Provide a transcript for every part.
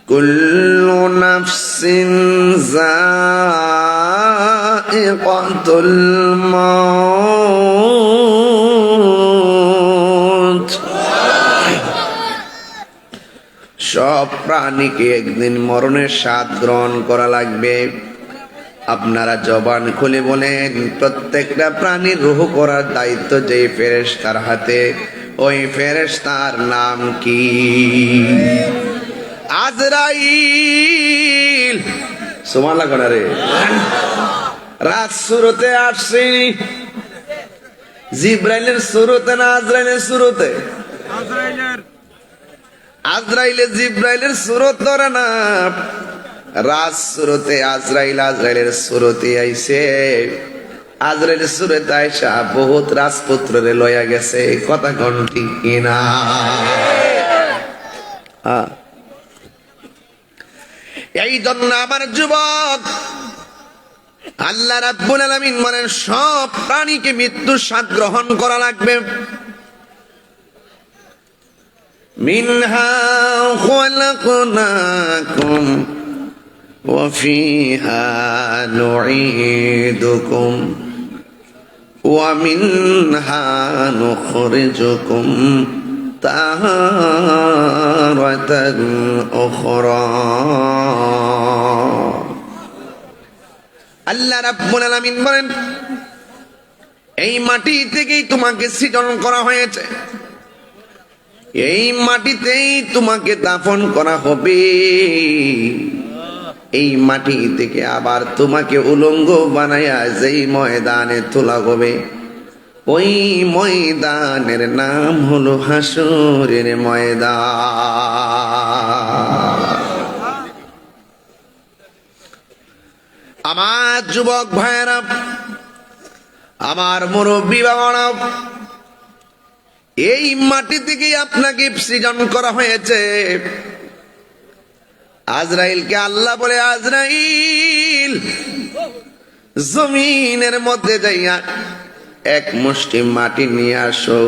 কুল্লু নাফসিন যায়িকাতুল মাউত। সব প্রাণীকে একদিন মরণের স্বাদ গ্রহণ করা লাগবে। আপনারা জবান খুলে বলেন, প্রত্যেকটা প্রাণীর রূহ করার দায়িত্ব যে ফেরেশতার হাতে, ওই ফেরেশতার নাম কি? আজরাইল। সুবহানাল্লাহ কোন রে? রাত শুরুতে আসছে জিব্রাইলের শুরুতে না আজরাইলের শুরুতে? আজরাইলে জিব্রাইলের সুরত ধরে না, রাজ সুরতে আজরাইল আজরাইলের সুরতে আইছে। আজরাইলের সুরতে আইসা বহুত রাজপুত্ররে লইয়া গেছে। কথা কোন ঠিক কিনা? এই জন্য আমার যুবক, আল্লাহ রাব্বুল আলামিন বলেন সব প্রাণীকে মৃত্যুর স্বাদ গ্রহণ করা লাগবে। মিনহা খালাকনাকুম ওয়া ফিহা নুঈদুকুম ওয়া মিনহা নুখরিজুকুম তারাতান উখরা। আল্লাহ রাব্বুল আলামিন বলেন, এই মাটি থেকেই তোমাকে সৃজন করা হয়েছে, এই মাটিতেই তোমাকে দাফন করা হবে। এই মাটি থেকে আবার তোমাকে উলঙ্গ বানায়া যেই ময়দানে তোলা হবে, ওই ময়দানের নাম হলো হাসরের ময়দান। আমার যুবক ভাইয়েরা, আমার মুরব্বী বাবারা, এই মাটি থেকে আপনাকে সৃজন করা হয়েছে। আজরাইলকে আল্লাহ বলে, আজরাইল জমিনের মধ্যে যাইয়া এক মুষ্টি মাটি নিয়ে আসো,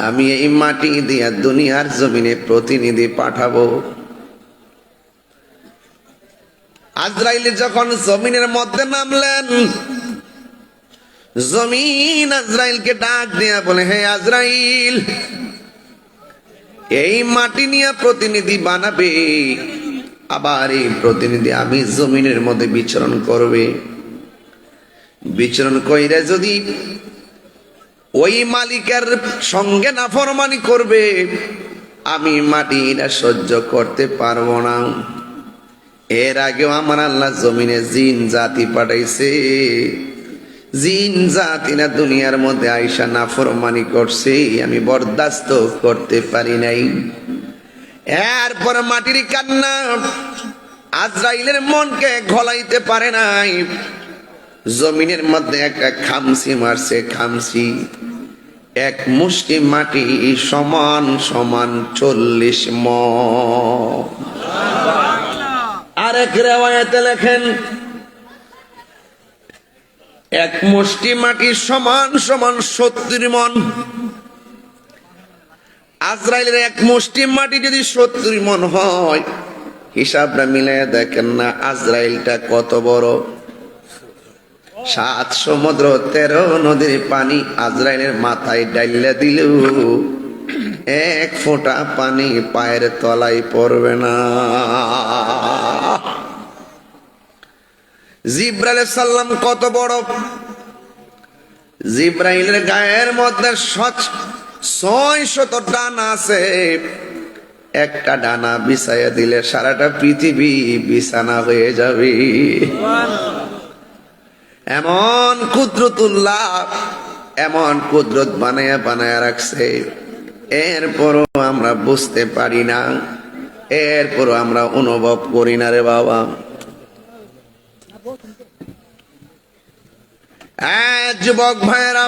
আমি এই মাটি দিয়া দুনিয়ার জমিনে প্রতিনিধি পাঠাবো। আজরাইল যখন জমিনের মধ্যে নামলেন, জমিন আজরাইলকে ডাক দিয়া বলে, হে আজরাইল, এই মাটি নিয়ে প্রতিনিধি বানাবে, আবার এই প্রতিনিধি আমি জমিনের মধ্যে বিচরণ করবে। বিচরণ কইরা যদি ওই মালিকের সঙ্গে নাফরমানি করবে, আমি মাটিটা সহ্য করতে পারবো না। এর আগেও আমার আল্লাহ জমিনে জিন জাতি পাঠাইছে, জিন জাতিরা দুনিয়ার মধ্যে আইসা নাফরমানি করছে, আমি বরদাস্ত করতে পারি নাই। এরপর মাটির কান্না আজরাইলের মনকে ঘলাইতে পারে নাই, জমিনের মধ্যে একটা খামসি মারছে। খামসি এক মুষ্টি মাটি সমান সমান 40 মণ। আরেক রিওয়ায়াতে লেখেন, এক মুষ্টি মাটি সমান সমান 70 মণ। আজরাইলের এক মুষ্টি মাটি যদি 70 মণ হয়, হিসাবটা মিলাই দেখেন না আজরাইলটা কত বড়। 7 সমুদ্র 13 নদীর পানি আজরাইলের মাথায় ডাইলা দিলেও এক ফোঁটা পানি পায়ের তলায় পড়বে না। জিব্রাইল সাল্লাম কত বড়, জিব্রাইলের গায়ের মধ্যে 600 ডানা আছে। একটা ডানা বিছাইয়া দিলে সারাটা পৃথিবী বিছানা হয়ে যাবে। এমন কুদরতুল্লাহ, এমন কুদরত বানায়া বানায়া রাখছে। এরপরও আমরা বুঝতে পারি না, এরপরও আমরা অনুভব করি না রে বাবা। যুবক ভাইয়েরা,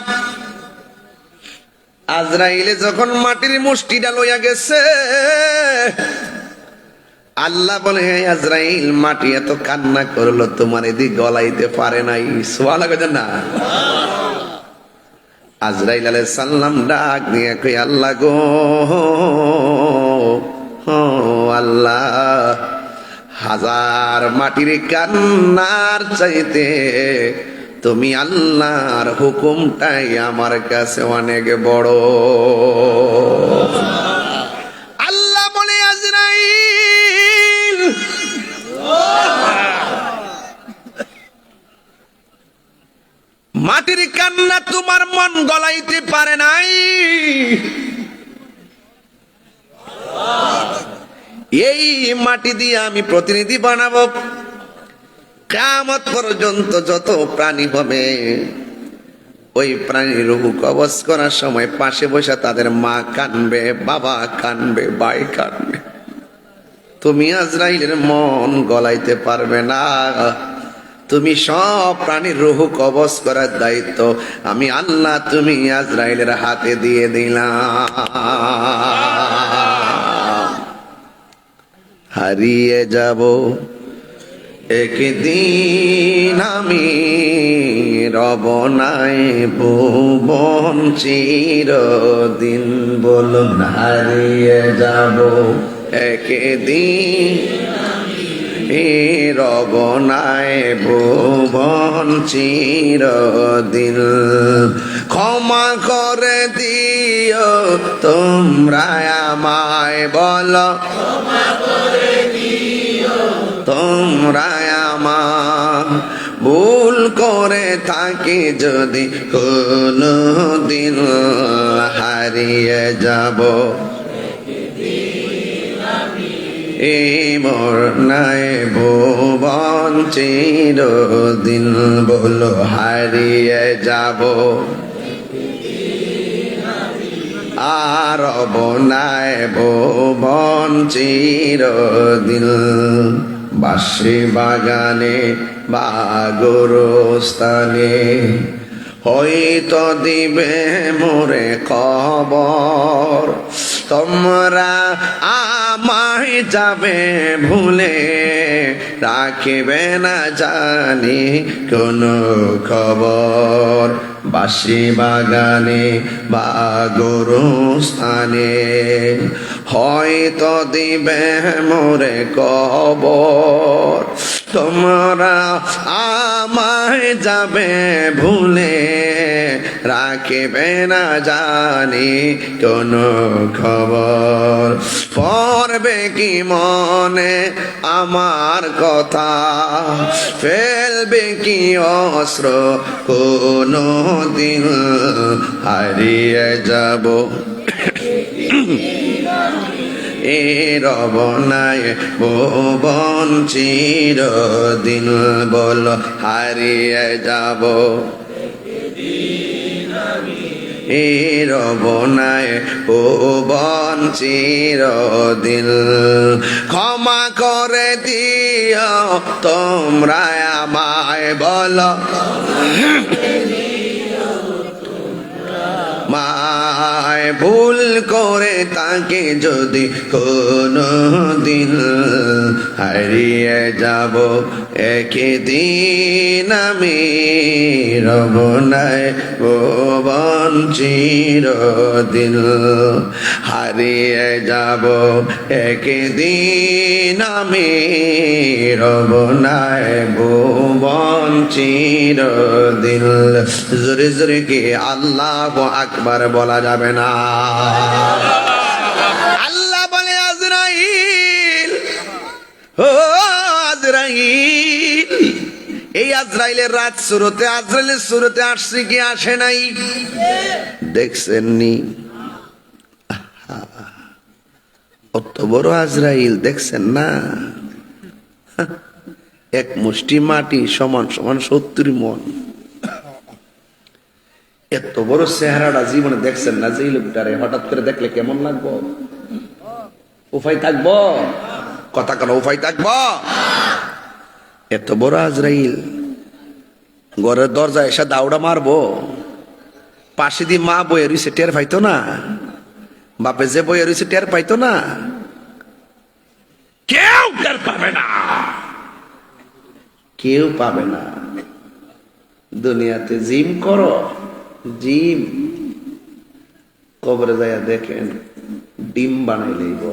আজরাইলে যখন মাটির মুষ্টিটা লইয়া গেছে, আল্লাহ বলে, হে আজরাইল, মাটি এত কান্না করলো, তোমার এদিক গলাইতে পারে নাই। সুবহানাল্লাহ না? আজরাইল আলাইহিস সালাম ডাক দিয়ে কই, আল্লাহ গো, আল্লাহ, হাজার মাটির কান্নার চাইতে তুমি আল্লাহর হুকুমটাই আমার কাছে অনেক বড়। আল্লাহ বলে, আজরাইল, মাটির কান্না তোমার মন গলাইতে পারে নাই, এই মাটি দিয়ে আমি প্রতিনিধি বানাবো। কিয়ামত পর্যন্ত যত প্রাণী হবে, ওই প্রাণীর রূহ কবজ করার সময় পাশে বসে তাদের মা কানবে, বাবা কানবে, ভাই কানবে। তুমি আজরাইলের মন গলাইতে পারবে না। তুমি সব প্রাণীর রূহ কবজ করার দায়িত্ব আমি আল্লাহ, তুমি আজরাইলের হাতে দিয়ে দিলাম। হারিয়ে যাব একদিন আমি, রব নাই ভুবন চিরদিন। বলুন, হারিয়ে যাব একদিন, রব নাই ভুবন চিরদিন। ক্ষমা করে দিও তোমরা আমায়, বলো তোমরা আমার, ভুল করে থাকি যদি কোনো দিন, হারিয়ে যাব এই মোর নাই ভুবন চিরদিন। বলো, হারিয়ে যাব আর বনায় ভুবন চিরদিন। বাঁশি বাগানে বা গোরস্থানে হয়তো দিবে মোরে খবর, তোমরা আমায় যাবে ভুলে, রাখিবে না জানি কোনো খবর। বাঁশি বাগানে বা গোরস্থানে হয়তো দিবে মোরে খবর, তোমরা আমায় যাবে ভুলে, রাখিবে না জানি কোনো খবর। পড়বে কি মনে আমার কথা, ফেলবে কি অস্ত্র কোনো দিন, হারিয়ে যাব এ রব নাই ভুবন চিরদিন। বল, হারিয়ে যাব এ রব নাই ভুবন চিরদিন। ক্ষমা করে দিও তোমরা আমায়, বলো মায়, ভুল করে তাকে যদি কোনো দিন, হারিয়ে যাব একদিন আমি, রব নাই ভুবন চিরদিন। হারিয়ে যাব একদিন আমি, রব নাই ভুবন চিরদিন। জোরে জোরে কি আল্লাহু আকবার বলা যাবে না? আল্লাহ বলে, আজরাইল, ও আজরাইল, এই আজরাইলের রাত শুরুতে, আজরাইলের শুরুতে আসছে কি আসে নাই? দেখছেন নি? অত বড় আজরাইল দেখছেন না? এক মুষ্টি মাটি সমান সমান 70 মন। এত বড় চেহারাটা জীবনে দেখছেন না? যে লোকটারে হঠাৎ করে দেখলে কেমন লাগবো? উপায় থাকবো? কথা কেন উপায় থাকবো? এত বড় আজরাইল ঘরের দরজা এসে দাউড়া মারবো, পাশে দিয়ে মা বয়ে রয়েছে, টের পাইতো না? বাপে যে বয়ে রয়েছে টের পাইতো না? কেউ টের পাবে না, কেউ পাবে না। দুনিয়াতে জিম করো, জিম, কবরে যাইয়া দেখেন ডিম বানাই লইব।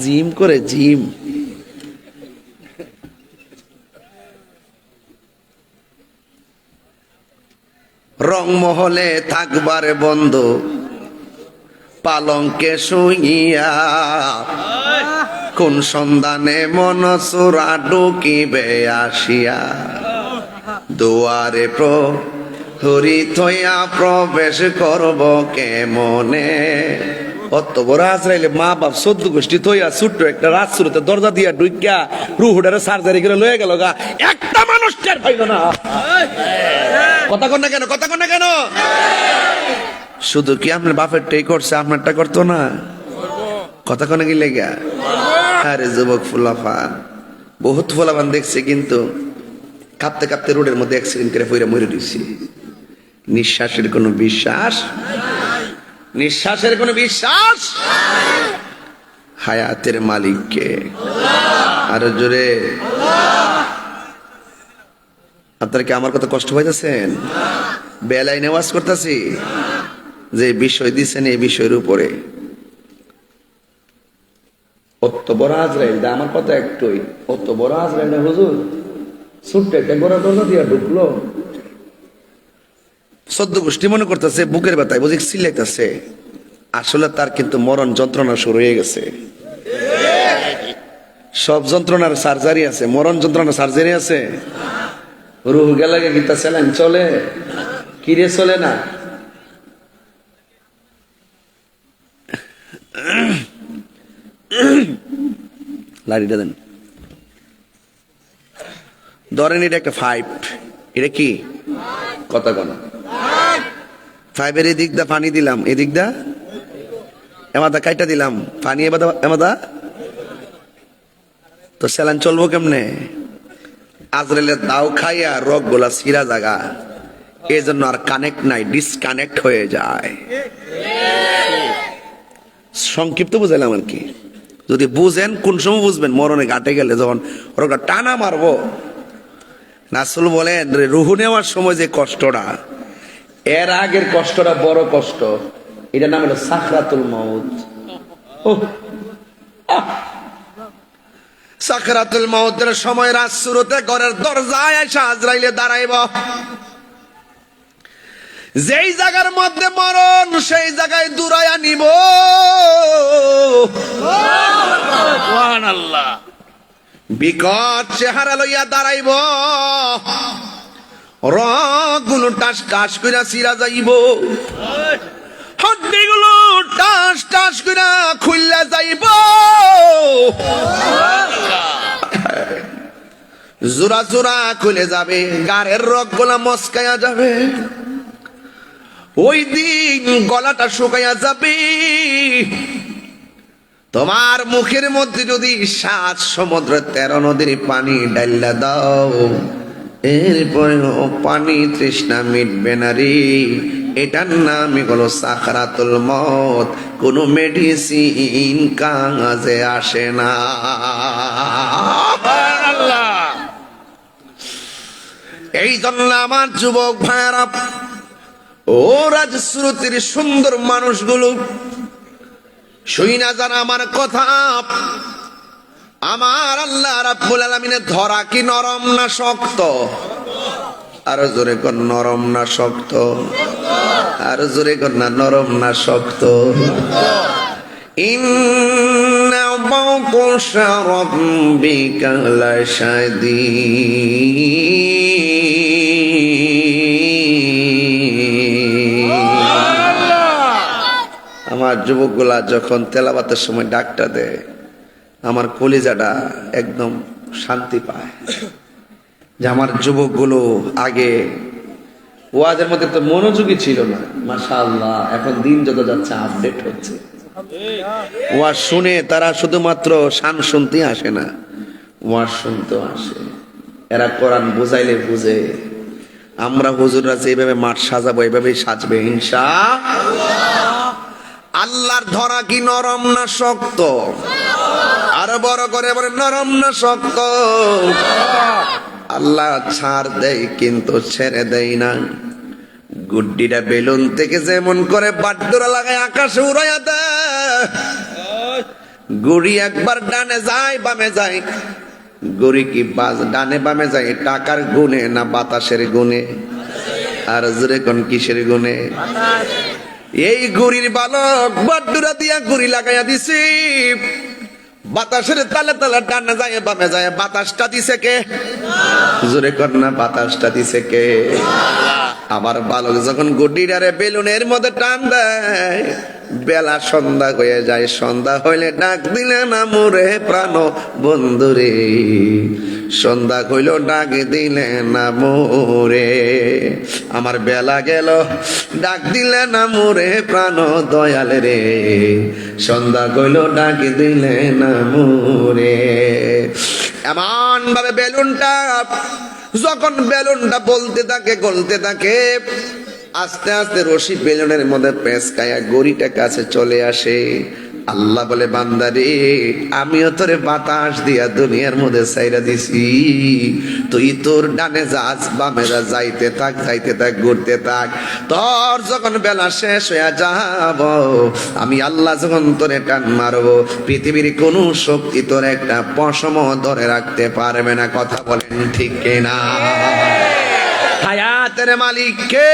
জিম করে জিম। রংমহলে থাকবার বন্ধু পালঙ্কে শুইয়া, কোন সন্ধানে মন চোরা ঢুকিবে আসিয়া, দুয়ারে প্রহরী থইয়া প্রবেশ করব কেমনে। অত বড় আজরাইলে মা বাপ 14 গোষ্ঠী থইয়া ছোট্ট একটা রাজশুরুতে দরজা দিয়া ঢুকিয়া রুহুডারে সার্জারি করে লয়ে গেল গা, একটা মানুষ টের পাইল না। কথা কন না কেন, কথা কন না কেন? শুধু কি আপনার বাপের টেই করছে, আপনারটা করতো না? কথা কনে গেলে গা। আরে যুবক ফুলাফান, বহুত ফুলাফান দেখছে কিন্তু কাঁপতে কাঁপতে রোডের মধ্যে অ্যাক্সিডেন্ট করে পইরা মরে দিছি। নিঃশ্বাসের কোনো বিশ্বাস, নিঃশ্বাসের কোনো বিশ্বাস। হায়াতের মালিককে আরো জোরে। আপনারা কি আমার কথা কষ্ট পাইতেছেন? বেলায় নেওয়াজ করতেছি যে বিষয় দিচ্ছেন এই বিষয়ের উপরে। অত বড় আজরাইল, আমার কথা একটুই, অত বড় আজরাইল না হুজুর, ছোট্ট একটা গোড়া দরজা দিয়া ঢুকলো। 14 গোষ্ঠী মনে করতেছে বুকের ব্যথায় বুঝি সিলাইতেছে, আসলে তার কিন্তু মরণ যন্ত্রণা শুরু হয়ে গেছে। সব যন্ত্রণার সার্জারি আছে, মরণ যন্ত্রণার সার্জারি আছে। রুহ গেলে গীতা স্যালাইন চলে, কিরে চলে না? লাড়িটা দেন। ধরেন এটা একটা 5, এটা কি কথা গণা 5-এর এদিক দা পানি দিলাম, এদিক দা এমাদা কাইটা দিলাম পানি, এমাদা তো স্যালাইন চলবো কেমনে? আজরাইলের দাও খাইয়া রোগ গোলা সিরা জাগা, এই জন্য আর কানেক্ট নাই, ডিসকানেক্ট হয়ে যায়। সংক্ষিপ্ত বুঝাইলাম আর কি। যদি বুঝেন কোন সময় বুঝবেন, মরণে ঘাটে গেলে যখন রোগটা টানা মারবো। রাসূল বলেন রুহু নেওয়ার সময় যে কষ্টটা, এর আগের কষ্টটা বড় কষ্ট। এটার নাম হলো সাকরাতুল মাউত। সাকরাতুল মাউতের সময় রাত শুরুতে ঘরের দরজায় এসে আজরাইলে দাঁড়াইব। যেই জায়গার মধ্যে মরণ, সেই জায়গায় দূরাইয়া নিব। সুবহানাল্লাহ। বিকট চেহারা লইয়া দাঁড়াইব, রগগুলো টাস টাস কইরা সিরা যাইব, হাড্ডিগুলো টাস টাস কইরা খুইলা যাইব, জোড়া জোড়া খুলে যাবে, গাড়ের রগগুলা মস্কায়া যাবে। ওই দিন গলাটা শুকাইয়া যাবে। তোমার মুখের মধ্যে যদি 7 সমুদ্র 13 নদীর পানি ডাইলা দাও, এরপরে পানি তৃষ্ণা মিটবে না রে। এটার নামই হলো সাকরাতুল মউত। কোনো মেডিসিন কাজে আসে না। এই জন্য আমার যুবক ভাইরা, ও রাজশ্রুতির সুন্দর মানুষগুলো, শুই না যারা আমার কথা। আমার আল্লাহ রাব্বুল আলামিনের ধরা কি নরম না শক্ত? আরো জোরে কর, নরম না শক্ত? আরো জোরে কর না, নরম না শক্ত? ইন্না বাতাশা রাব্বিকা লাশাদীদ। আমার যুবকগুলা যখন তেলাওয়াতের সময় ডাকটা দেয়, আমার কলিজাটা একদম শান্তি পায়। যে আমার যুবকগুলো আগে ওয়াজের মধ্যে তো মনোযোগী ছিল না, মাশাআল্লাহ এখন দিন যত যাচ্ছে আপডেট হচ্ছে। ওয়াজ শুনে তারা শুধুমাত্র শান শুনতে আসে না, ওয়াজ শুনতে আসে। এরা কোরআন বুঝাইলে বুঝে। আমরা হুজুররা যেভাবে মাঠ সাজাবো এভাবেই সাজবে ইনশাআল্লাহ। আল্লাহর ধরা কি নরম না শক্ত? আরো বড় করে বলে, নরম না শক্ত? আল্লাহ ছাড় দেয় কিন্তু ছেড়ে দেয় না। গুড্ডিটা বেলুন থেকে যেমন করে বাট্টুরা লাগায় আকাশে উড়াইয়া দেয়, গুড়ি একবার ডানে যায় বামে যায়। গুড়ি কি ডানে বামে যায় টাকার গুণে না বাতাসের গুণে? আর জোরে কোন কিসের গুণে? এই গুড়ির বালক বাট্টুরা দিয়া গুড়ি লাগাইয়া দিছি, বাতাসের তালে তালে ডানে যায় বামে যায়। বাতাসটা দিছে কে? জোরে কর না, বাতাসটা দিছে কে? আমার বালক যখন গুডিটারে বেলুনের মধ্যে টান দেয়, বেলা সন্ধ্যা হয়ে যায়। সন্ধ্যা হইলে ডাক দিলে না মোরে প্রাণ বন্ধুরে, সন্ধ্যা হইল ডাক দিলে না মোরে। আমার বেলা গেল ডাক দিলে না মোরে প্রাণ দয়াল রে, সন্ধ্যা হইল ডাক দিলে না মোরে। এমন ভাবে বেলুনটা যখন বেলুনটা বলতে থাকে গলতে থাকে, আস্তে আস্তে রশি বেলুনের মধ্যে পেঁচকায়া গড়িটা কাছে চলে আসে। আল্লাহ বলে, বান্দারে আমিও তোরে বাতাস দিয়া দুনিয়ার মধ্যে ছাইরা দিছি, তুই তোর ডানে যাস বামে যা, যাইতে থাক যাইতে থাক ঘুরতে থাক। তোর যখন বেলা শেষ হয়ে যাব, আমি আল্লাহ যখন তোরে টান মারবো, পৃথিবীর কোন শক্তি তোর একটা পশম ধরে রাখতে পারবে না। কথা বলেন ঠিক কিনা? হায়াতের মালিক কে?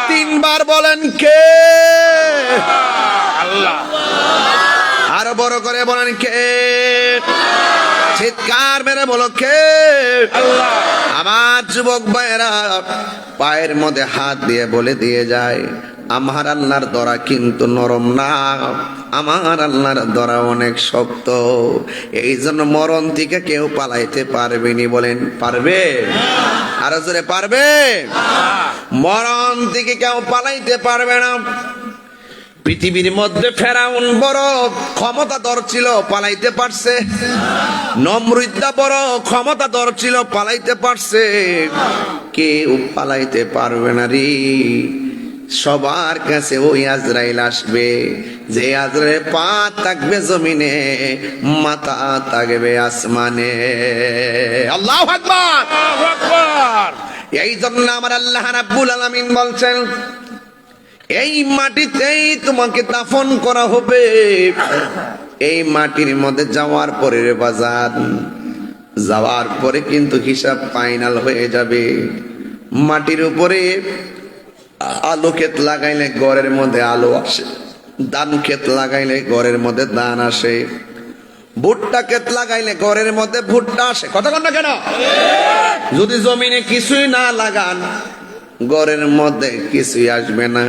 তিনবার বলেন কে? আল্লাহ। আরো বড় করে বলেন কে? চিৎকার মেরে বলো কে? আল্লাহ। আমার যুবক ভাইয়েরা পায়ের মধ্যে হাত দিয়ে বলে দিয়ে যায়, আমার আল্লাহর দরা কিন্তু নরম না, আমার আল্লাহর দরা অনেক শক্ত। এই জন্য মরণ থেকে কেউ পালাইতে পারবেনি। বলেন পারবে? আরো জোরে পারবে? মরণ থেকে কেউ পালাইতে পারবে না। পৃথিবীর মধ্যে ফেরাউন বড় ক্ষমতাধর ছিল, পালাইতে পারছে? নমরুদা বড় ক্ষমতাধর ছিল, পালাইতে পারছে? কেউ পালাইতে পারবে না রে। সবার কাছে ওই আজরাইল আসবে, যে আজরাইল পা থাকবে জমিনে, মাথা থাকবে আসমানে। আল্লাহু আকবার, আল্লাহু আকবার। এই জন্য আমার আল্লাহ রাব্বুল আলামিন বলছেন, এই মাটিতেই তোমাকে দাফন করা হবে। এই মাটির মধ্যে যাওয়ার পরে রে বাজার, যাওয়ার পরে কিন্তু হিসাব ফাইনাল হয়ে যাবে। মাটির উপরে আলু ক্ষেত লাগাইলে ঘরের মধ্যে আলু আসে, ধান ক্ষেত লাগাইলে ঘরের মধ্যে ধান আসে, ভুট্টা ক্ষেত লাগাইলে ঘরের মধ্যে ভুট্টা আসে। কথা বল না কেন? যদি জমিনে কিছুই না লাগান, ঘরের মধ্যে কিছুই আসবে না।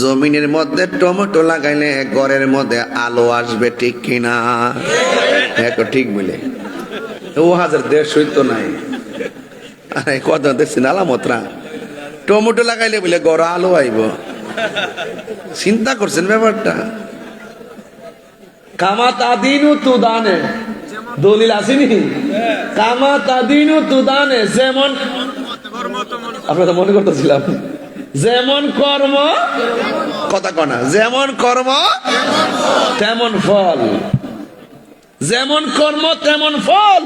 জমিনের মধ্যে টমেটো লাগাইলে ঘরের মধ্যে আলু আসবে, ঠিক কিনা? দেখো ঠিক বলে ও 1150 তো নাই। আরে কথা দেখছি না আলামতরা, টমেটো লাগাইলে বলে ঘর আলু আইব। চিন্তা করছেন ব্যাপারটা? কামা তাদিনু তুদানে, দলিল আসেনি? কামা তাদিনু তুদানে, যেমন আপনারা মনে করতেছিলাম, যেমন কর্ম, কথা কনা, যেমন কর্ম তেমন ফল, যেমন কর্ম তেমন ফল।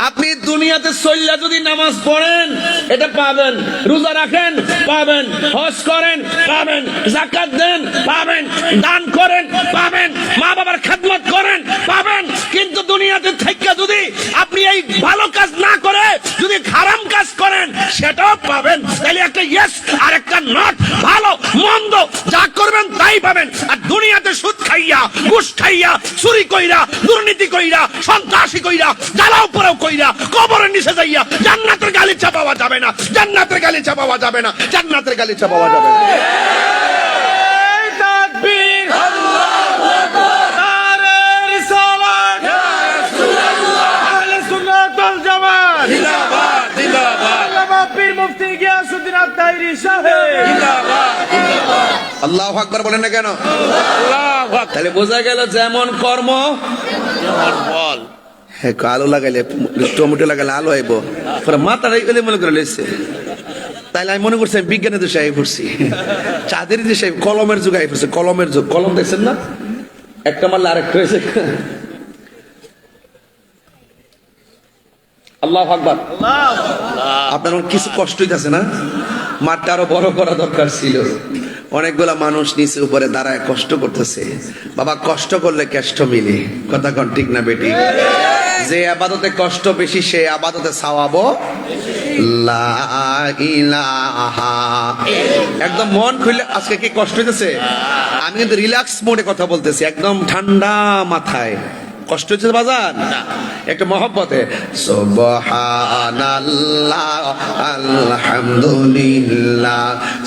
আপনি দুনিয়াতে চললে যদি নামাজ পড়েন এটা পাবেন, রোজা রাখেন পাবেন, হজ করেন পাবেন, যাকাত দেন পাবেন, দান করেন পাবেন, মা বাবার খেদমত করেন পাবেন। কিন্তু দুনিয়াতে থেকে যদি আপনি এই ভালো কাজ না করে যদি হারাম কাজ করেন সেটাও পাবেন। তাহলে একটা ইয়েস আর একটা নট, ভালো মন্দ যা করবেন তাই পাবেন। আর দুনিয়াতে সুদ খাইয়া, ঘুষ খাইয়া, চুরি কইরা, দুর্নীতি কইরা, সন্ত্রাসী কইরা, জ্বালাও পরেও কইরা কবরের নিচে যাইয়া জান্নাতের গালিচা পাওয়া যাবে না, জান্নাতের গালিচা পাওয়া যাবে না, জান্নাতের গালিচা পাওয়া যাবে না। তাকবীর, আল্লাহু আকবার, নারে রিসালাত, ইয়া রাসূলুল্লাহ, আহলে সুন্নাত ওয়াল জামাত জিন্দাবাদ, জিন্দাবাদ, আল্লামা পীর মুফতি গিয়াসউদ্দিন আত-তাইরি সাহেব জিন্দাবাদ, জিন্দাবাদ। আল্লাহু আকবার বলেন না কেন? আল্লাহু আকবার। তাহলে বোঝা গেল যেমন কর্ম তেমন ফল। হ্যাঁ, আলু লাগাইলে টমেটো লাগাইলে আলু আইব, মাথাটা মনে করে লেছে। তাইলে আমি মনে করছি বিজ্ঞানের দেশে আই পড়ছি, চাঁদের দেশে কলমের যুগ আই পড়ছে। কলমের যুগ, কলম দেখছেন না? একটা মারলে আরেকটা হয়েছে। আল্লাহু আকবার। আপনার কিছু কষ্ট হইতাছে না? মাঠটা আরো বড় করা দরকার ছিল। অনেকগুলা মানুষ নিচে উপরে দাঁড়ায় কষ্ট করতেছে। বাবা, কষ্ট করলে কেষ্ট মিলে, কথা কোন ঠিক না বেটি? যে আবাদতে কষ্ট বেশি সে আবাদতে সওয়াবও লা ইলাহা। একদম মন খুলে, আজকে কি কষ্ট হইতেছে? আমি কিন্তু রিল্যাক্স মোডে কথা বলতেছি, একদম ঠান্ডা মাথায়। কষ্ট হচ্ছে বাজার একটা মহব্বতে। সুবহানাল্লাহ আলহামদুলিল্লাহ,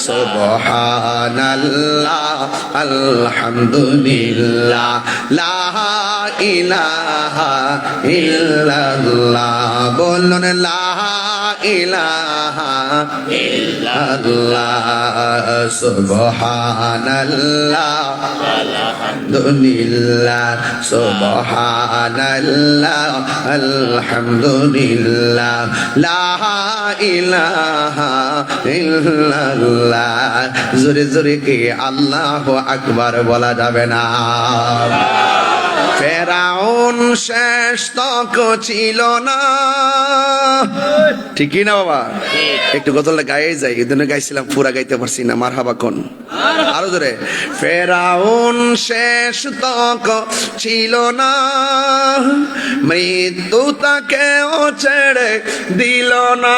সুবহানাল্লাহ আলহামদুলিল্লাহ, লা ইলাহা ইল্লাল্লাহ। বলুন লা ইলাহা ইল্লাল্লাহ, সুবহানাল্লাহ আলহামদুলিল্লাহ, সুবহানাল্লাহ আলহামদুলিল্লাহ, লা ইলাহা ইল্লাল্লাহ। জোরে জোরে কি আল্লাহু আকবার বলা যাবে না? ফেরাউন শেষ তক ছিল না, ঠিকই না বাবা? একটু গতলটা গায়ে যাই, এই জন্য গাইছিলাম, পুরা গাইতে পারছি না। মারহাবা কোন আরো জোরে। ফেরাউন শেষ তক ছিল না, মৃত্যু তাকেও ছেড়ে দিল না।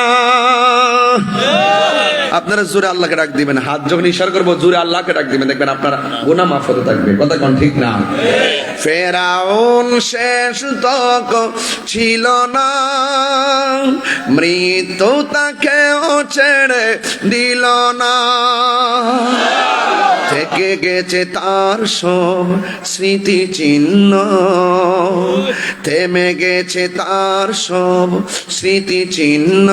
আপনারা জোরে আল্লাহকে ডাক দিবেন, হাত যখন ইশারা করবো জোরে আল্লাহকে ডাক দিবেন, দেখবেন আপনারা গুনাহ মাফ হতে থাকবে। কথা কোন ঠিক না? ফেরাউন শেষ তক ছিল না, মৃত্যু তাকেও ছেড়ে দিল না। থেকে গেছে তার সব স্মৃতি চিহ্ন, থেমে গেছে তার সব স্মৃতি চিহ্ন।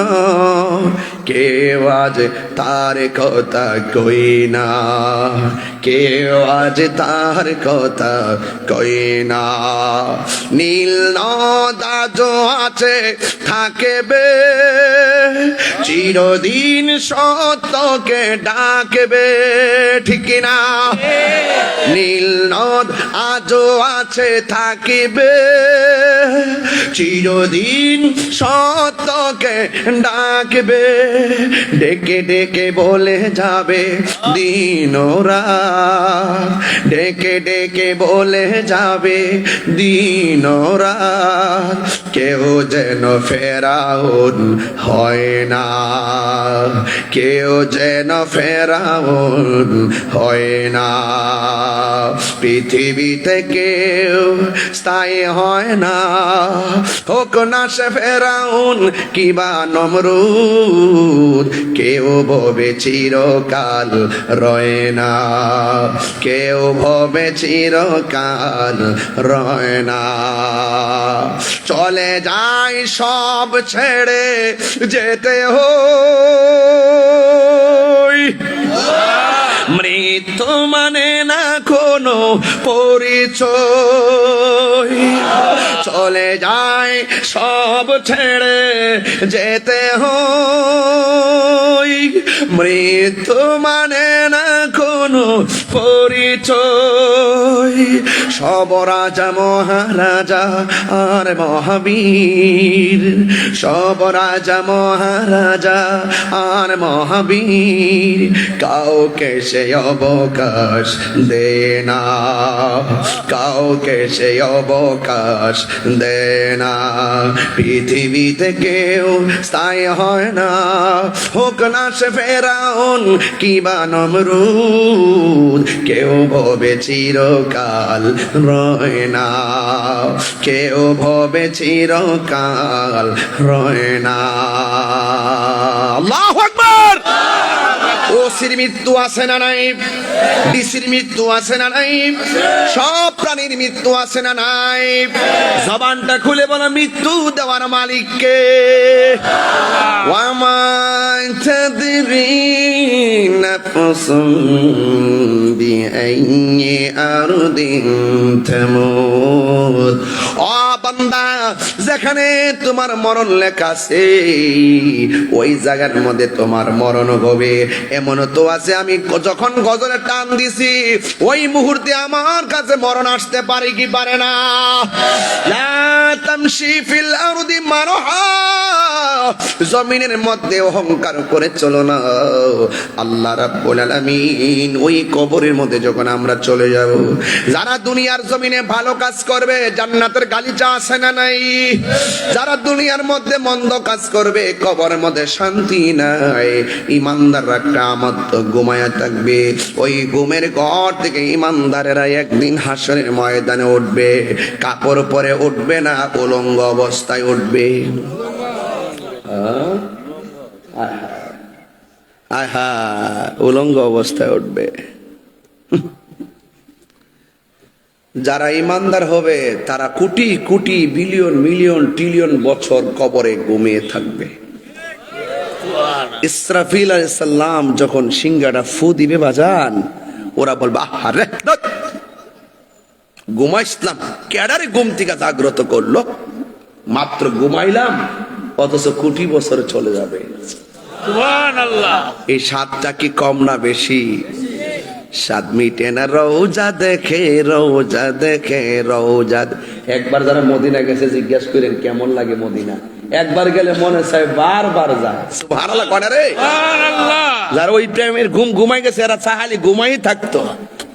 কেউ আজ তার কথা কই না, কেউ আজ তার কথা কই না। নীল নদ আজও আছে থাকবে, চিরদিন সত্যকে ডাকবে, ঠিক না? নীল নদ আজও আছে থাকিবে, চিরদিন সত্যকে ডাকবে। ডেকে ডেকে বলে যাবে দিন রাত, ডেকে ডেকে বলে যাবে দিন রাত। কেউ যেন ফেরাউন হয় না, কেউ যেন ফেরাউন হয় না। পৃথিবীতে কেউ স্থায়ী হয় না, হোক না সে ফেরাউন কিবা নমরুদ। কেউ ভবে চিরকাল রয় না, কেউ ভবে চিরকাল রয় না। চলে যায় সব ছেড়ে যেতে হয়, মৃত্যু মানে না কোনো পরিচয়। চলে যায় সব ছেড়ে যেতে হয়, মৃত্যু মানে না কোনো পরিচয়। সব রাজা মহারাজা আর মহাবীর, সব রাজা মহারাজা আর মহাবীর, কাউকে সে অবকাশ দে না, কাউকে সে অবকাশ দে না। পৃথিবীতে কেউ স্থায়ী হয় না, হোক না সে ফেরাউন কিবা নমরুদ। কেউ ভবে চিরকাল রয় না, কেউ ভবে চিরকাল রয় না। আল্লাহু আকবার। ওসির মৃত্যু আছে না নাই? ডিসির মৃত্যু আছে না নাই? সব প্রাণীর মৃত্যু আছে না নাই? জবানটা খুলে বলো মৃত্যু দেওয়ার মালিককে। ওয়ামা তাদরি নাফসুম বিআইয়ি আরদিন তামুত। ও বান্দা, যেখানে যেখানে তোমার মরণ লেখা আছে ওই জায়গার মধ্যে তোমার মরণ হবে। এমন তো আছে আমি যখন গজরে টান দিছি ওই মুহূর্তে আমার কাছে মরণ আসতে পারে কি পারে না? লা তামশি ফিল আরদি মারহা, জমিনের মধ্যে অহংকার করে চলো না। আল্লাহ রাব্বুল আলামিন ওই কবরের মধ্যে যখন আমরা চলে যাব, যারা দুনিয়ার জমিনে ভালো কাজ করবে জান্নাতের গালিচা আছে না নাই? যারা দুনিয়ার মধ্যে মন্দ কাজ করবে কবরের মধ্যে শান্তি নাই। ইমানদাররা কিয়ামত ঘুমায়া থাকবে, ওই ঘুমের ঘর থেকে ইমানদারেরা একদিন হাসরের ময়দানে উঠবে। কাপড় পরে উঠবে না, উলঙ্গ অবস্থায় উঠবে। আহা, উলঙ্গ অবস্থায় উঠবে। যারা ইমানদার হবে তারা crore crore billion million trillion বছর কবরে ঘুমিয়ে থাকবে। ইসরাফিল আলাইহিস সালাম যখন সিংহাটা ফু দিবে বাজান, ওরা বলবে আরে ঘুমাইছিলাম, কেডারে ঘুম থেকে জাগ্রত করলো? মাত্র ঘুমাইলাম, অথচ কোটি বছর চলে যাবে। সুবহানাল্লাহ। এই স্বাদটা কি কম না বেশি? স্বাদ মিটে না রওজা দেখে, রওজা দেখে, রওজা। একবার যারা মদিনা গেছে জিজ্ঞাসা করেন কেমন লাগে মদিনা, একবার গেলে মনে চায় বারবার যায়। সুবহানাল্লাহ কয় না রে? সুবহানাল্লাহ। যারা ওই টাইমের ঘুম ঘুমাই গেছে এরা চাহালি ঘুমাই থাকতো।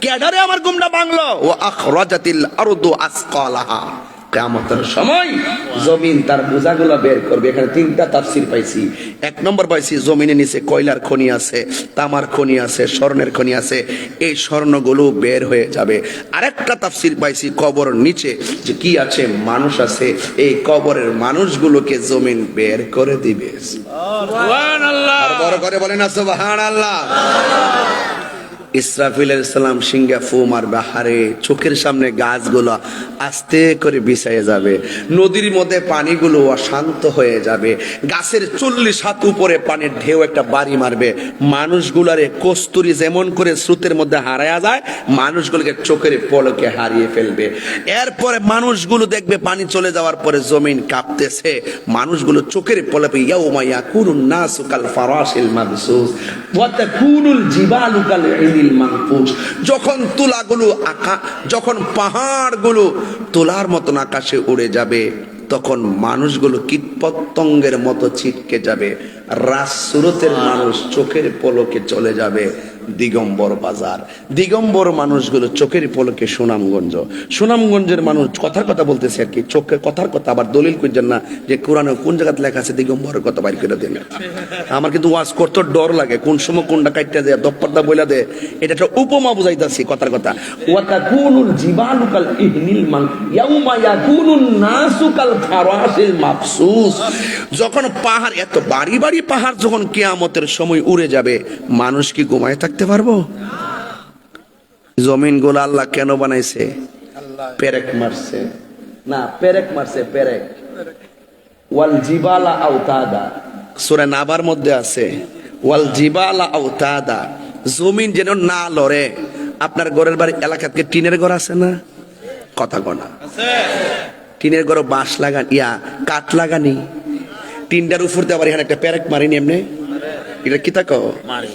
কেডারে আমার ঘুমটা ভাঙলো? ও আখরাজাতিল আরদু আসকালাহা, কিয়ামতের সময় জমিন তার বোঝাগুলো বের করবে। এখানে তিনটা তাফসীর পাইছি। এক নম্বর পাইছি জমিনের নিচে কয়লার খনি আছে, তামার খনি আছে, স্বর্ণের খনি আছে, এই স্বর্ণগুলো বের হয়ে যাবে। আরেকটা তাফসীর পাইছি কবর নিচে যে কি আছে, মানুষ আছে, এই কবরের মানুষগুলোকে জমিন বের করে দিবে। সুবহানাল্লাহ। আর বড় করে বলেন না সুবহানাল্লাহ। ইসরাফিল আলাইহিস সালাম সিংহা ফু মারবে, হারে চোখের সামনে গাছগুলো আস্তে করে বিছায়ে যাবে, নদীর মধ্যে পানিগুলো অশান্ত হয়ে যাবে, গাছের 40 হাত উপরে পানির ঢেউ একটা বাড়ি মারবে, মানুষগুলারে কস্তুরি যেমন করে স্রোতের মধ্যে হারায়া যায় মানুষগুলোকে চোখের পলকে হারিয়ে ফেলবে। এরপরে মানুষগুলো দেখবে পানি চলে যাওয়ার পরে জমিন কাঁপতেছে, মানুষগুলো চোখের পলকে ইয়াউমা ইয়াকুনুন নাসু কাল ফারাশিল মাবসুস ওয়া তাকুনুল জিবালু কাল যখন তুলাগুলো যখন পাহাড়গুলো তোলার মতন আকাশে উড়ে যাবে, তখন মানুষগুলো কীটপতঙ্গের মতো ছিটকে যাবে, রাসূলতের মানুষ চোখের পলকে চলে যাবে দিগম্বর বাজার, দিগম্বর মানুষগুলো চোখের পলকে সুনামগঞ্জ, সুনামগঞ্জের মানুষ কথার কথা বলতেছে আর কি, চোখের কথার কথা। আবার দলিল করছেন না যে কোরআনে কোন জায়গাতে লেখা আছে দিগম্বরের কথা বাইর করে দেন। আমার কিন্তু ওয়াজ করতে ডর লাগে, কোন সময় কোনটা কাটতে দেয় দপ্পরটা বইলা দেয়। এটা একটা উপমা বুঝাইতাছি কথার কথা। ওয়া তাকুনুল জিবালু কাল ইহনিল মান ইয়াউমা ইয়াকুনুন নাসু কাল ফারাশিল মাবসুস, যখন পাহাড় এত বাড়ি বাড়ি পাহাড় যখন কিয়ামতের সময় উড়ে যাবে, মানুষ কি ঘুমায় থাকতে পারবো? জমিন গুলো আল্লাহ কেন বানাইছে? পেরেক মারছে না, পেরেক মারছে, পেরেক। ওয়াল জিবালা আওতাদা, সূরা নাবার মধ্যে আছে ওয়াল জিবালা আওতাদা, জমিন যেন না লড়ে। আপনার ঘরের বাড়ি এলাকাতে টিনের ঘর আছে না? কথা কনা আছে। টিনের ঘর বাঁশ লাগান, কাঠ লাগানি, টিনটার উপর দিয়ে আবার এখানে একটা পেরেক মারিনি এমনি, এটা কি তাকো মারি,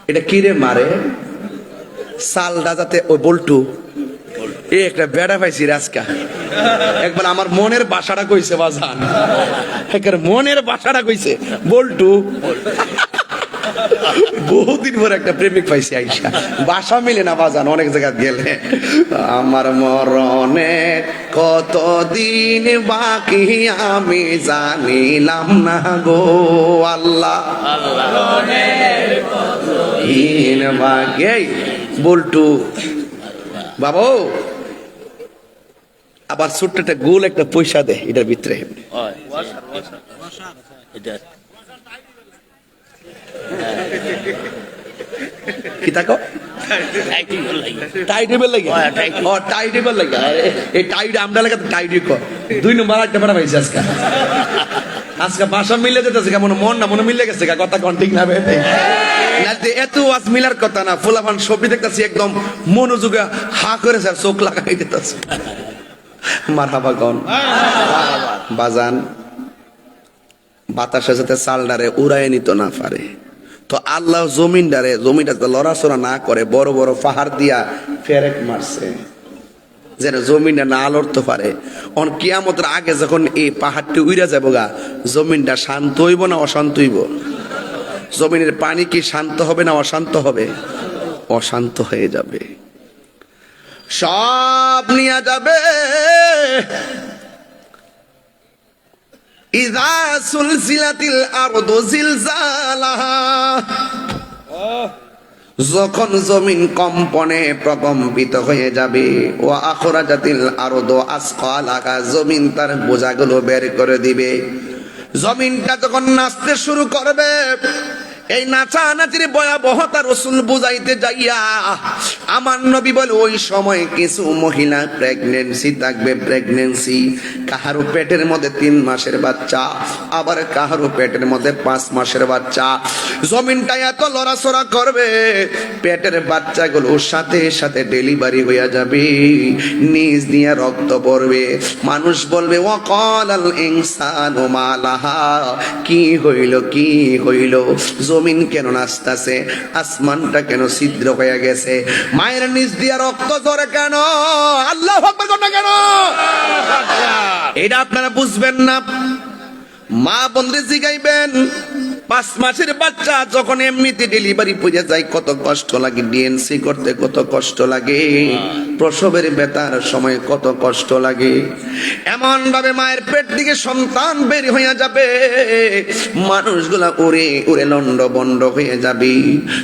এটা কিরে মারে সালটা যাতে ওই বল্টু এই একটা বেড়া পাইছি রাজকা। একবার আমার মনের বাসাটা কইছে বাজান, একবার মনের বাসাটা কইছে বল্টু। বহুদিন পর একটা প্রেমিক পাইছি আইসা, বাসা মিলে না বাজান অনেক জায়গায় গেলে। আমার মরণে কতদিন বাকি আমি জানিলাম না গো আল্লাহ, দিন বাকি। বল্টু বাবু আবার ছোট্ট একটা গোল একটা পয়সা দে এটার ভিতরে, কি থাকো টাইটেবল লাগে, ও টাইটেবল লাগে। এই টাইট আমরা লাগে তো টাইট কর। 2 নম্বর একটা বড় পাইছে আজকে, আজকে ভাষা মিলে যেতেছে কেমন, মন না মনে মিলে গেছে কথা কোন ঠিক না। না যে এত ওয়াজ মিলার কথা না, ফুলাফান ছবি দেখতেছি একদম মনোযোগে হা করে স্যার চোখ লাগাই দিতেছে। মারহাবা গন বাজান, বাতাসের সাথে চালডারে উড়াই নিত না পারে, তো আল্লাহ জমিনটা লড়াচড়া না করে বড় বড় পাহাড় দিয়া ফেরেক মারছে যেন জমিনটা না লড়তে পারে। অন কিয়ামতের আগে যখন এই পাহাড়টি উইরা যাবো গা, জমিনটা শান্ত হইব না অশান্ত হইব? জমিনের পানি কি শান্ত হবে না অশান্ত হবে? অশান্ত হয়ে যাবে, সব নিয়ে যাবে। ইযা সুলসিলাতিল আরদু জিলজালাহা, যখন জমিন কম্পনে প্রকম্পিত হয়ে যাবে। ও আখরাজাতিল আরদু আসকালাহা, জমিন তার বোঝাগুলো বের করে দিবে। জমিনটা যখন নাচতে শুরু করবে, এই নাচানাচির ভয়াবহতা রাসূল বুঝাইতে যাইয়া আমার নবী বলে ওই সময় কিছু মহিলা প্রেগন্যান্সি থাকবে। প্রেগন্যান্সি কাহারো পেটের মধ্যে 3 মাসের বাচ্চা, আবার কাহারো পেটের মধ্যে 5 মাসের বাচ্চা। জমিনটা এত লড়াচড়া করবে, পেটের বাচ্চাগুলোর সাথে সাথে ডেলিভারি হয়ে যাবে, নিজ দিয়ে রক্ত পড়বে। মানুষ বলবে ওয়াকালাল ইনসানু মা লাহা, কি হইল কি হইল? জমিন কেন নাচতাছে? আসমানটা কেন ছিদ্র হয়ে গেছে? মায়ের নিচ দিয়া রক্ত ঝরে কেন? আল্লাহু আকবার বলেন কেন? এটা আপনারা বুঝবেন না। মা বন্ধু জিগাইবেন, 5 মাসের বাচ্চা যখন এমনিতে ডেলিভারি পড়ে যায় কত কষ্ট লাগে, ডিএনসি করতে কত কষ্ট লাগে, প্রসবের ব্যথার সময় কত কষ্ট লাগে। এমন ভাবে মায়ের পেট থেকে সন্তান বের হয়ে যাবে, মানুষগুলা উড়ে উড়ে লন্ড বন্ড হয়ে যাবে।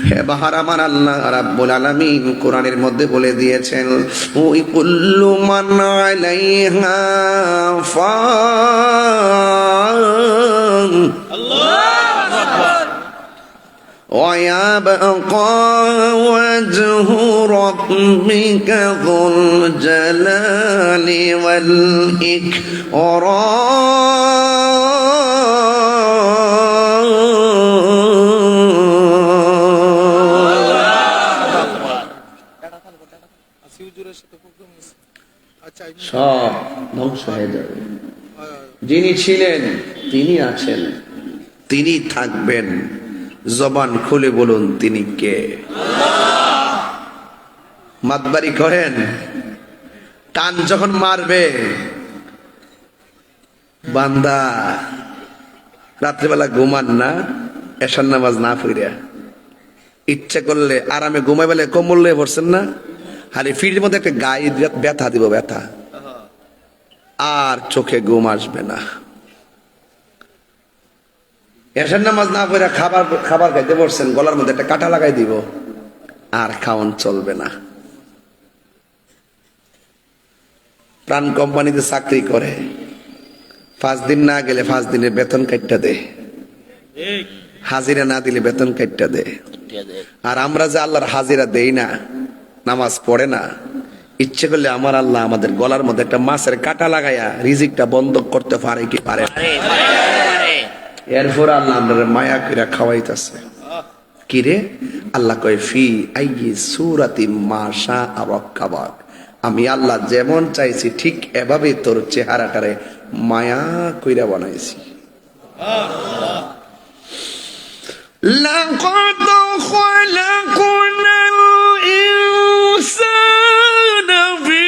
হে বাহার আমার আল্লাহ রাব্বুল আলামিন কোরআনের মধ্যে বলে দিয়েছেন, ওই কুল্লু মান আলাইহা ফান, ويبقى وجه ربك ذو الجلال والإكرام। সব ধ্বংস হয়ে যাবে। যিনি ছিলেন তিনি আছেন, তিনি থাকবেন। জবান খুলে বলুন তিনি কে? মাতবাড়ি করেন, টান যখন মারবে বান্দা রাত্রিবেলা ঘুমান না, এশার নামাজ না পড়িয়া ইচ্ছা করলে আরামে ঘুমাই বলে কম্বল নিয়ে পড়ছেন না, হারি ফিটের মধ্যে একটা গায়ে ব্যথা দিব, ব্যথা, আর চোখে ঘুম আসবে না। এশার নামাজ না পড়ে খাবার খাইতে বসছেন, গলার মধ্যে একটা কাঁটা লাগাই দিব, আর খাওয়ান চলবে না। প্রাণ কোম্পানিতে চাকরি করে, 5 দিন না গেলে 5 দিনের বেতন কাটটা দে, হাজিরা না দিলে বেতন কাটটা দে। আর আমরা যে আল্লাহর হাজিরা দেই না, নামাজ পড়ে না, ইচ্ছে করলে আমার আল্লাহ আমাদের গলার মধ্যে একটা মাছের কাঁটা লাগাইয়া রিজিকটা বন্ধ করতে পারে কি পারে? এরপর আল্লাহ আমরা মায়া করে খাওয়াইতেছে। কিরে আল্লাহ কয় ফি আইয়ি সূরাতি মা শাআ রাক্কাবাক, আমি আল্লাহ যেমন চাইছি ঠিক এভাবে তোর চেহারাটারে মায়া কইরা বানাইছি। লাকাদ খালাকনাল ইনসানা ফি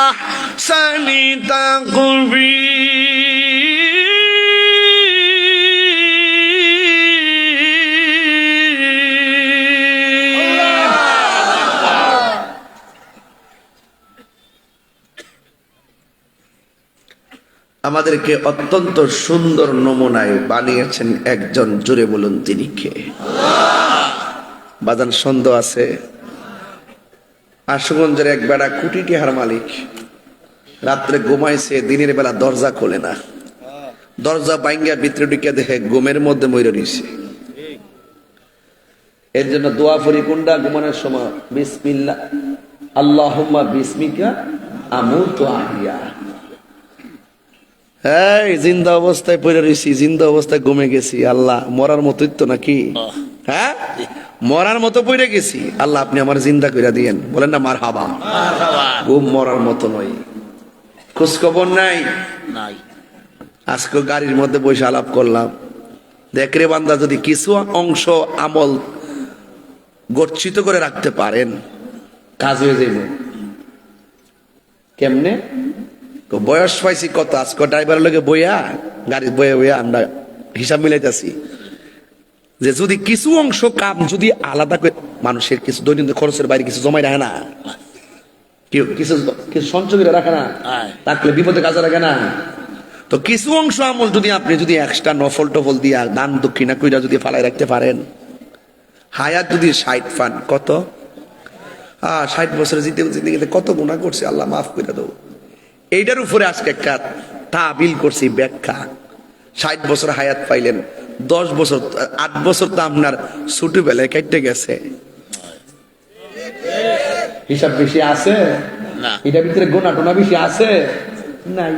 আহসানি তাকবীর। আমাদেরকে অত্যন্ত সুন্দর নমুনায় বানিয়েছেন একজন, জোরে বলুন তিনি কে? বাজান সন্দেহ আছে? আশুগঞ্জের এক বেড়া কোটি টাকার মালিক, রাত্রে ঘুমাইছে, দিনের বেলা দরজা খোলে না, দরজা ভাঙ্গা ভিতরে ঢুকে দেখে ঘুমের মধ্যে মইরা রইছে। এর জন্য দোয়া করি কোনটা ঘুমানোর সময়, বিসমিল্লাহ আল্লাহুম্মা বিসমিকা আমুতু আহইয়া। এই জিন্দা অবস্থায় পড়ে রয়েছি, জিন্দা অবস্থায় ঘুমে গেছি, আল্লাহ মরার মতোই তো নাকি? হ্যাঁ, মরার মতো পড়ে গেছি, আল্লাহ আপনি আমার জিন্দা কইরা দিয়েন। বলেন না মার হাবা। ঘুম মরার মতো নয়, খোঁজ খবর নাই। আজকে গাড়ির মধ্যে বসে আলাপ করলাম, দেখ রে বান্দা, যদি কিছু অংশ আমল গচ্ছিত করে রাখতে পারেন কাজ হয়ে যাইব। কেমনে? বয়স পাইছি কত, আজকে ড্রাইভারের লগে বইয়া গাড়ি বয়ে বইয়া আমরা হিসাব মিলাইতেছি যে যদি কিছু অংশ কাম যদি আলাদা করে মানুষের কিছু দৈনন্দিন খরচের বাইরে কিছু জমাই রাখে না, কিছু কিছু সঞ্চয় করে রাখে না, রাখলে বিপদে কাজে রাখে না, তো কিছু অংশ আমল যদি আপনি যদি এক্সট্রা নফল টফল দিয়া দান দক্ষিণা কইরা যদি ফালাই রাখতে পারেন, হায়াত যদি 60 পান, কত 60 বছরে জিতে জিতে কত গুনাহ করছে, আল্লাহ মাফ করে দাও। এইটার উপরে আজকে একটা তাবিল করছি ব্যাখ্যা। 60 বছর হায়াত পাইলেন, 10 বছর 8 বছর তো আপনার ছোটবেলায় কেটে গেছে। হিসাব বেশি আছে না, এটার ভিতরে গোনা টোনা বেশি আছে নাই।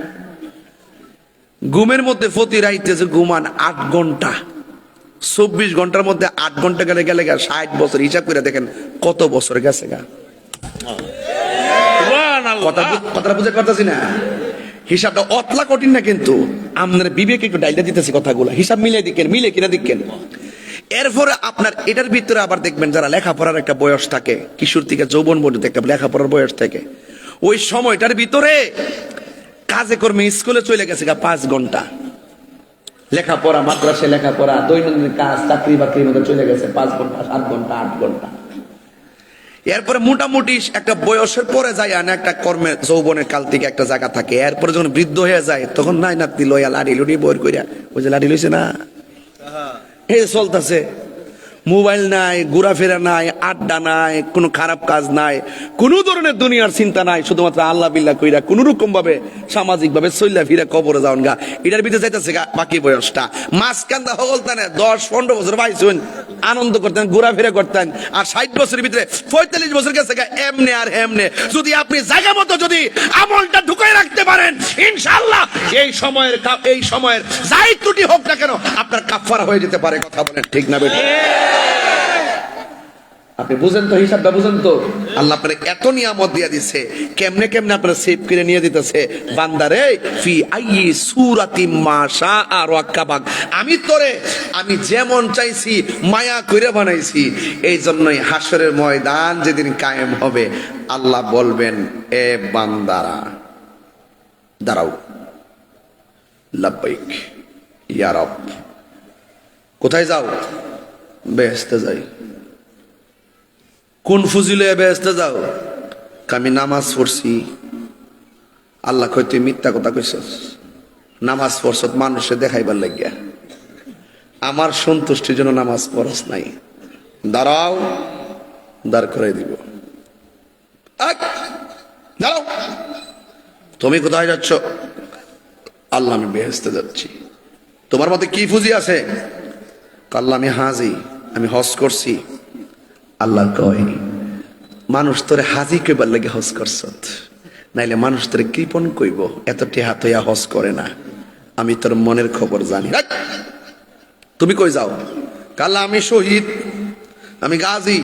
ঘুমের মধ্যে প্রতি রাইতে যে ঘুমান 8 ঘন্টা, 24 ঘন্টার মধ্যে 8 ঘন্টা গেলে গেলে 60 বছর, হিসাব করে দেখেন কত বছর গেছে গা। কথাটা বুঝে পারতেছি না, হিসাবটা অতলা কঠিন না, কিন্তু আপনার বিবেকে একটু ডাইলা দিতেছি কথাগুলো, হিসাব মিলে দিকেন, মিলে কিনা দিকেন। এরপরে আপনার এটার ভিতরে আবার দেখবেন যারা লেখাপড়ার একটা বয়স থাকে, কিশোর থেকে যৌবন পর্যন্ত একটা লেখাপড়ার বয়স থাকে, ওই সময়টার ভিতরে কাজে কর্মে স্কুলে চলে গেছে 5 ঘন্টা, লেখাপড়া মাদ্রাসায় লেখাপড়া দৈনন্দিন কাজ চাকরি বাকরির মধ্যে চলে গেছে 5 ঘন্টা 7 ঘন্টা 8 ঘন্টা। এরপরে মোটামুটি একটা বয়সের পরে যায় না একটা কর্মের যৌবনের কাল থেকে একটা জায়গা থাকে, এরপরে যখন বৃদ্ধ হয়ে যায় তখন নাই নাতি লইয়া লাড়ি লুড়ি বই কইরা, ওই যে লাড়ি লইছে না, এই চলতেছে, মোবাইল নাই, ঘোরাফেরা নাই, আড্ডা নাই, কোনো খারাপ কাজ নাই, কোন ধরনের দুনিয়ার চিন্তা নাই, শুধুমাত্র আল্লাহ বিল্লাহ কইরা কোন রকম ভাবে সামাজিক ভাবে চল্লা ফিরে কবরে যাওন গা, এটার ভিতরে যাইতেছে গা বাকি বয়সটা। মাঝখানটা হগলতানে 10-15 বছর পাইছেন, আনন্দ করতেন, ঘোরাফেরা করতেন, আর 60 বছরের ভিতরে 45 বছর গেছে গা এমনে আর এমনে। যদি আপনি জায়গা মতো যদি আমলটা ঢুকাই রাখতে পারেন, ইনশাআল্লাহ এই সময়ের যাই ত্রুটি হোক না কেন আপনার কাফারা হয়ে যেতে পারে। কথা বলেন ঠিক না বেঠিক? আপনি বুঝেন তো, হিসাবটা বুঝেন তো? আল্লাহ আপনার এত নিয়ামত দিয়া দিছে, কেমনে কেমনে আপনার সেভ করে নিয়ে দিতেছে। বান্দারে ফি আইয়ি সূরাতিম মা শাআ রাক্কাবাক, আমি যেমন চাইছি মায়া করে বানাইছি। এই জন্যই হাসরের ময়দান যেদিন কায়েম হবে, আল্লাহ বলবেন, এ বান্দারা দাঁড়াও, লাব্বাইক ইয়া রব। কোথায় যাও? বেহেশতে যাই। কোন ফজিলে বেহেশতে যাও? আমি নামাজ পড়ছি। আল্লাহ কই তুই মিথ্যা কথা কইছস, নামাজ পড়ছ মানুষে দেখাইবার লাগিয়া, আমার সন্তুষ্টির জন্য নামাজ পড়স নাই। দাঁড়াও, দাঁড় করে দিব। দাঁড়াও, তুমি কোথায় যাচ্ছ? আল্লাহ আমি বেহেশতে যাচ্ছি। তোমার মতে কি ফুজি আছে? আল্লাহ আমি হাজি, আমি হজ করছি। আল্লাহ কয়, মানুষ তোরে হাজি কইবার লাগে হজ করছ, নাইলে মানুষ তোরে কৃপণ কইব, এত টেহাত হইয়া হজ করে না। আমি তোর মনের খবর জানি। তুমি কই যাও? আল্লাহ আমি শহীদ, আমি গাজী।